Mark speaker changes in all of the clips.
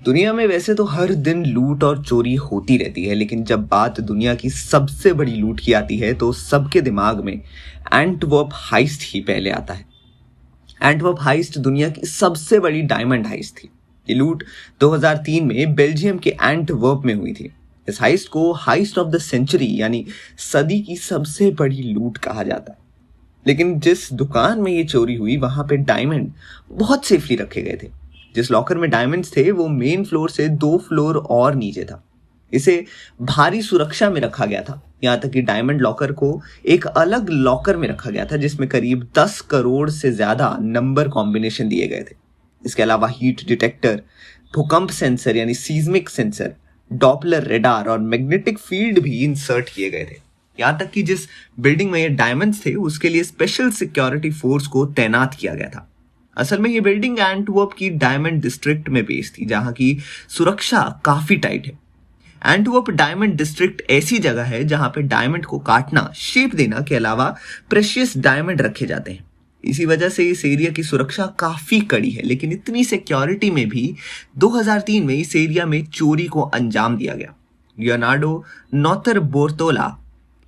Speaker 1: दुनिया में वैसे तो हर दिन लूट और चोरी होती रहती है, लेकिन जब बात दुनिया की सबसे बड़ी लूट की आती है तो सबके दिमाग में एंटवर्प हाइस्ट ही पहले आता है। एंटवर्प हाइस्ट दुनिया की सबसे बड़ी डायमंड हाइस्ट थी। ये लूट 2003 में बेल्जियम के एंटवर्प में हुई थी। इस हाइस्ट को हाइस्ट ऑफ द सेंचुरी यानी सदी की सबसे बड़ी लूट कहा जाता है। लेकिन जिस दुकान में ये चोरी हुई वहां पे डायमंड बहुत सेफली रखे गए थे। जिस लॉकर में डायमंड्स थे वो मेन फ्लोर से 2 फ्लोर और नीचे था। इसे भारी सुरक्षा में रखा गया था, यहाँ तक कि डायमंड लॉकर को एक अलग लॉकर में रखा गया था जिसमें करीब 10 करोड़ से ज्यादा नंबर कॉम्बिनेशन दिए गए थे। इसके अलावा हीट डिटेक्टर, भूकंप सेंसर यानी सीज्मिक सेंसर, डॉपलर रेडार और मैग्नेटिक फील्ड भी इंसर्ट किए गए थे। यहाँ तक कि जिस बिल्डिंग में ये डायमंड्स थे उसके लिए स्पेशल सिक्योरिटी फोर्स को तैनात किया गया था। असल में ये बिल्डिंग एंटवर्प की डायमंड डिस्ट्रिक्ट में बेस्ड थी, जहां की सुरक्षा काफी टाइट है। एंटवर्प डायमंड डिस्ट्रिक्ट ऐसी जगह है जहां पे डायमंड को काटना, शेप देना के अलावा प्रेशियस डायमंड रखे जाते हैं। इसी वजह से इस एरिया की सुरक्षा काफी कड़ी है। लेकिन इतनी सिक्योरिटी में भी 2003 में इस एरिया में चोरी को अंजाम दिया गया। लियोनार्डो नोतर बोर्तोला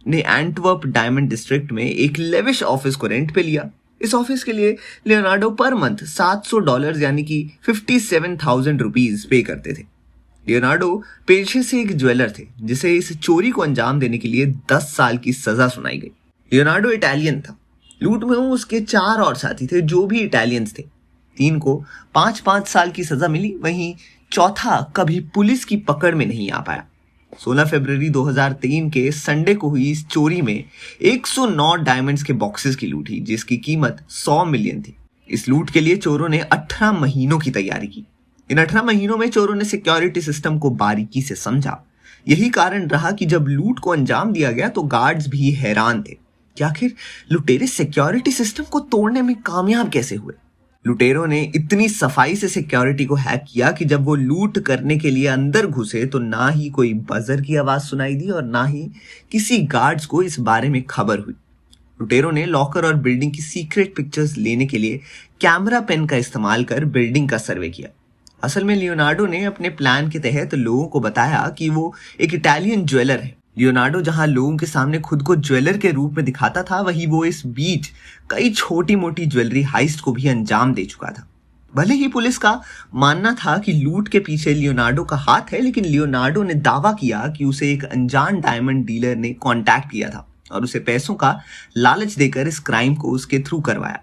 Speaker 1: ने एंटवर्प डायमंड डिस्ट्रिक्ट में एक लेविश ऑफिस को रेंट पे लिया। इस ऑफिस के लिए लियोनार्डो पर मंथ $700 यानी कि 57,000 रुपीज पे करते थे। लियोनार्डो पेशे से एक ज्वेलर थे जिसे इस चोरी को अंजाम देने के लिए 10 साल की सजा सुनाई गई। लियोनार्डो इटालियन था। लूट में उसके 4 और साथी थे जो भी इटालियंस थे। 3 को 5-5 साल की सजा मिली, वहीं चौथा कभी पुलिस की पकड़ में नहीं आ पाया। 16 फरवरी 2003 के संडे को हुई इस चोरी में 109 डायमंड्स के बॉक्सेस की लूट हुई, जिसकी कीमत 100 मिलियन थी। इस लूट के लिए चोरों ने 18 महीनों की तैयारी की। इन 18 महीनों में चोरों ने सिक्योरिटी सिस्टम को बारीकी से समझा। यही कारण रहा कि जब लूट को अंजाम दिया गया तो गार्ड्स भी हैरान थे कि आखिर लुटेरे सिक्योरिटी सिस्टम को तोड़ने में कामयाब कैसे हुए। लुटेरों ने इतनी सफाई से सिक्योरिटी को हैक किया कि जब वो लूट करने के लिए अंदर घुसे तो ना ही कोई बजर की आवाज सुनाई दी और ना ही किसी गार्ड्स को इस बारे में खबर हुई। लुटेरों ने लॉकर और बिल्डिंग की सीक्रेट पिक्चर्स लेने के लिए कैमरा पेन का इस्तेमाल कर बिल्डिंग का सर्वे किया। असल में लियोनार्डो ने अपने प्लान के तहत लोगों को बताया कि वो एक इटालियन ज्वेलर है। लियोनार्डो जहां लोगों के सामने खुद को ज्वेलर के रूप में दिखाता था, वहीं वो इस बीच कई छोटी मोटी ज्वेलरी हाइस्ट को भी अंजाम दे चुका था। भले ही पुलिस का मानना था कि लूट के पीछे लियोनार्डो का हाथ है, लेकिन लियोनार्डो ने दावा किया कि उसे एक अनजान डायमंड डीलर ने कांटेक्ट किया था और उसे पैसों का लालच देकर इस क्राइम को उसके थ्रू करवाया।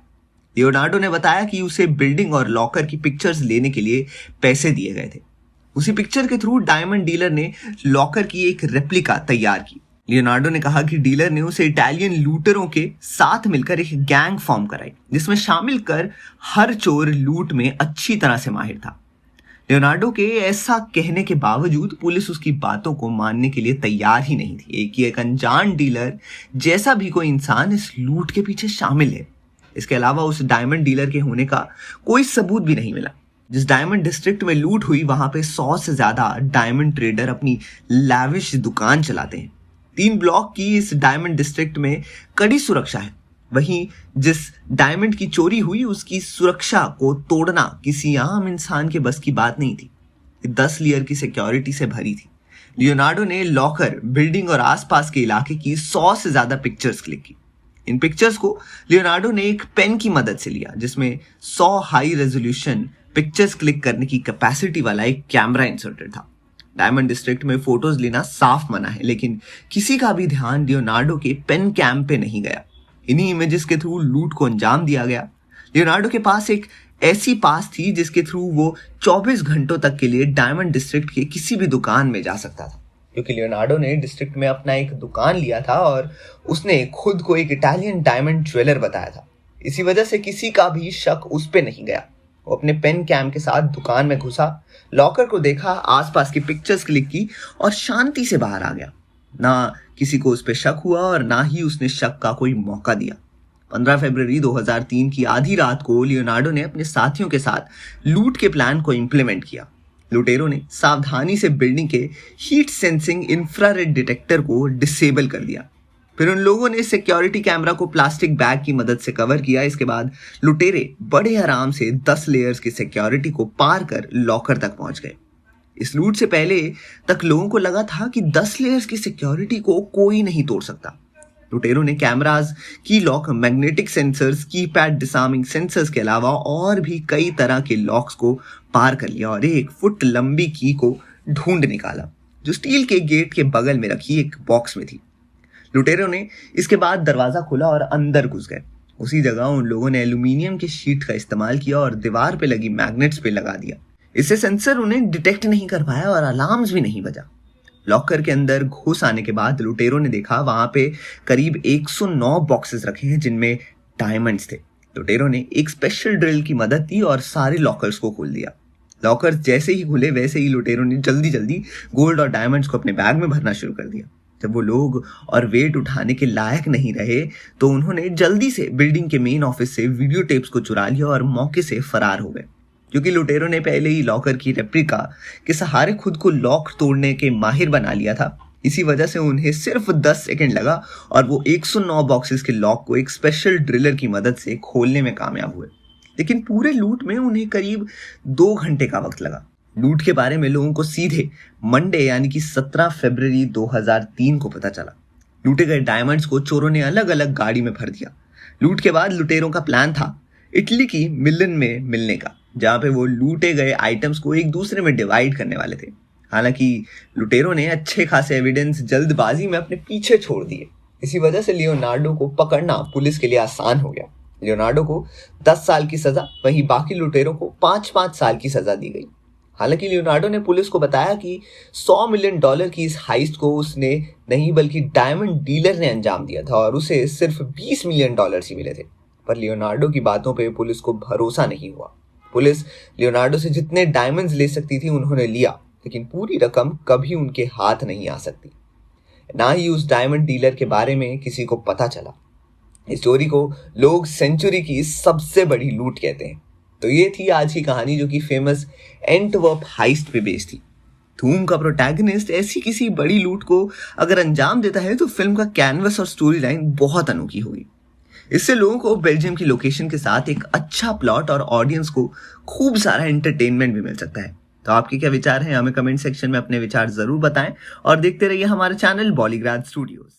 Speaker 1: लियोनार्डो ने बताया कि उसे बिल्डिंग और लॉकर की पिक्चर्स लेने के लिए पैसे दिए गए थे। उसी पिक्चर के थ्रू डायमंड डीलर ने लॉकर की एक रेप्लिका तैयार की। लियोनार्डो ने कहा कि डीलर ने उसे इटालियन लूटरों के साथ मिलकर एक गैंग फॉर्म कराई, जिसमें शामिल कर हर चोर लूट में अच्छी तरह से माहिर था। लियोनार्डो के ऐसा कहने के बावजूद पुलिस उसकी बातों को मानने के लिए तैयार ही नहीं थी। एक अनजान डीलर जैसा भी कोई इंसान इस लूट के पीछे शामिल है। इसके अलावा उस डायमंड डीलर के होने का कोई सबूत भी नहीं मिला। जिस डायमंड डिस्ट्रिक्ट में लूट हुई वहां पे 100 से ज्यादा डायमंड ट्रेडर अपनी लैविश दुकान चलाते हैं। 3 ब्लॉक की इस डायमंड डिस्ट्रिक्ट में कड़ी सुरक्षा है। वहीं जिस डायमंड की चोरी हुई उसकी सुरक्षा को तोड़ना किसी आम इंसान के बस की बात नहीं थी। 10 लेयर की सिक्योरिटी से भरी थी। लियोनार्डो ने लॉकर, बिल्डिंग और आसपास के इलाके की 100 से ज्यादा पिक्चर्स क्लिक की। इन पिक्चर्स को लियोनार्डो ने एक पेन की मदद से लिया, जिसमें 100 हाई रेजोल्यूशन पिक्चर्स क्लिक करने की कैपेसिटी वाला एक कैमरा इंसर्टेड था। डायमंड डिस्ट्रिक्ट में फोटोज लेना साफ मना है, लेकिन किसी का भी ध्यान लियोनार्डो के पेन कैम पे नहीं गया। इन्हीं इमेजेस के थ्रू लूट को अंजाम दिया गया। लियोनार्डो के पास एक ऐसी पास थी जिसके थ्रू वो 24 घंटों तक के लिए डायमंड डिस्ट्रिक्ट के किसी भी दुकान में जा सकता था, क्योंकि लियोनार्डो ने डिस्ट्रिक्ट में अपना एक दुकान लिया था और उसने खुद को एक इटालियन डायमंड ज्वेलर बताया था। इसी वजह से किसी का भी शक उस पे नहीं गया। वो अपने पेन कैम के साथ दुकान में घुसा, लॉकर को देखा, आसपास की पिक्चर्स क्लिक की और शांति से बाहर आ गया। ना किसी को उस पर शक हुआ और ना ही उसने शक का कोई मौका दिया। 15 फरवरी 2003 की आधी रात को लियोनार्डो ने अपने साथियों के साथ लूट के प्लान को इंप्लीमेंट किया। लुटेरों ने सावधानी से बिल्डिंग के हीट सेंसिंग इंफ्रारेड डिटेक्टर को डिसेबल कर दिया। फिर उन लोगों ने सिक्योरिटी कैमरा को प्लास्टिक बैग की मदद से कवर किया। इसके बाद लुटेरे बड़े आराम से 10 लेयर्स की सिक्योरिटी को पार कर लॉकर तक पहुंच गए। इस लूट से पहले तक लोगों को लगा था कि 10 लेयर्स की सिक्योरिटी को कोई नहीं तोड़ सकता। लुटेरों ने cameras, key lock, magnetic sensors, keypad disarming sensors के अलावा और भी कई तरह के लॉक्स को पार कर लिया और 1 फुट लंबी की को ढूंढ निकाला, जो स्टील के गेट के बगल में रखी एक बॉक्स में थी। लुटेरों ने इसके बाद दरवाजा खोला और अंदर घुस गए। उसी जगह उन लोगों ने एल्यूमिनियम के शीट का इस्तेमाल किया और दीवार पे लगी मैग्नेट्स पे लगा दिया। इससे सेंसर उन्हें डिटेक्ट नहीं कर पाया और अलार्म्स भी नहीं बजा। लॉकर के अंदर घुस आने के बाद लुटेरों ने देखा वहां पे करीब 109 बॉक्सेस रखे हैं जिनमें डायमंड्स थे। लुटेरों ने एक स्पेशल ड्रिल की मदद दी और सारे लॉकर्स को खोल दिया। लॉकर्स जैसे ही खुले वैसे ही लुटेरों ने जल्दी जल्दी गोल्ड और डायमंड्स को अपने बैग में भरना शुरू कर दिया। जब वो लोग और वेट उठाने के लायक नहीं रहे तो उन्होंने जल्दी से बिल्डिंग के मेन ऑफिस से वीडियो टेप्स को चुरा लिया और मौके से फरार हो गए। क्योंकि लुटेरों ने पहले ही लॉकर की रेप्लिका के सहारे खुद को लॉक तोड़ने के माहिर बना लिया था, इसी वजह से उन्हें सिर्फ 10 सेकंड लगा और वो 109 बॉक्सेस के लॉक को एक स्पेशल ड्रिलर की मदद से खोलने में कामयाब हुए। लेकिन पूरे लूट में उन्हें करीब 2 घंटे का वक्त लगा। लूट के बारे में लोगों को सीधे मंडे यानी कि 17 फरवरी 2003 को पता चला। लूटे गए डायमंड्स को चोरों ने अलग अलग गाड़ी में भर दिया। लूट के बाद लुटेरों का प्लान था इटली की मिलन में मिलने का, जहां पे वो लूटे गए आइटम्स को एक दूसरे में डिवाइड करने वाले थे। हालांकि लुटेरों ने अच्छे खासे एविडेंस जल्दबाजी में अपने पीछे छोड़ दिए। इसी वजह से लियोनार्डो को पकड़ना पुलिस के लिए आसान हो गया। लियोनार्डो को 10 साल की सजा, वहीं बाकी लुटेरों को 5-5 साल की सजा दी गई। हालांकि लियोनार्डो ने पुलिस को बताया कि $100 मिलियन की इस हाइस्ट को उसने नहीं बल्कि डायमंड डीलर ने अंजाम दिया था और उसे सिर्फ $20 मिलियन ही मिले थे। पर लियोनार्डो की बातों पे पुलिस को भरोसा नहीं हुआ। पुलिस लियोनार्डो से जितने डायमंड्स ले सकती थी उन्होंने लिया, लेकिन पूरी रकम कभी उनके हाथ नहीं आ सकती। ना ही उस डायमंड डीलर के बारे में किसी को पता चला। इस चोरी को लोग सेंचुरी की सबसे बड़ी लूट कहते हैं। तो ये थी आज की कहानी जो कि फेमस एंटवर्प हाइस्ट पे बेस्ड थी। थूम का प्रोटैगनिस्ट ऐसी किसी बड़ी लूट को अगर अंजाम देता है तो फिल्म का कैनवस और स्टोरी लाइन बहुत अनोखी होगी। इससे लोगों को बेल्जियम की लोकेशन के साथ एक अच्छा प्लॉट और ऑडियंस को खूब सारा एंटरटेनमेंट भी मिल सकता है। तो आपके क्या विचार हैं? हमें कमेंट सेक्शन में अपने विचार जरूर बताएं और देखते रहिए हमारा चैनल बॉलीग्राड स्टूडियोज।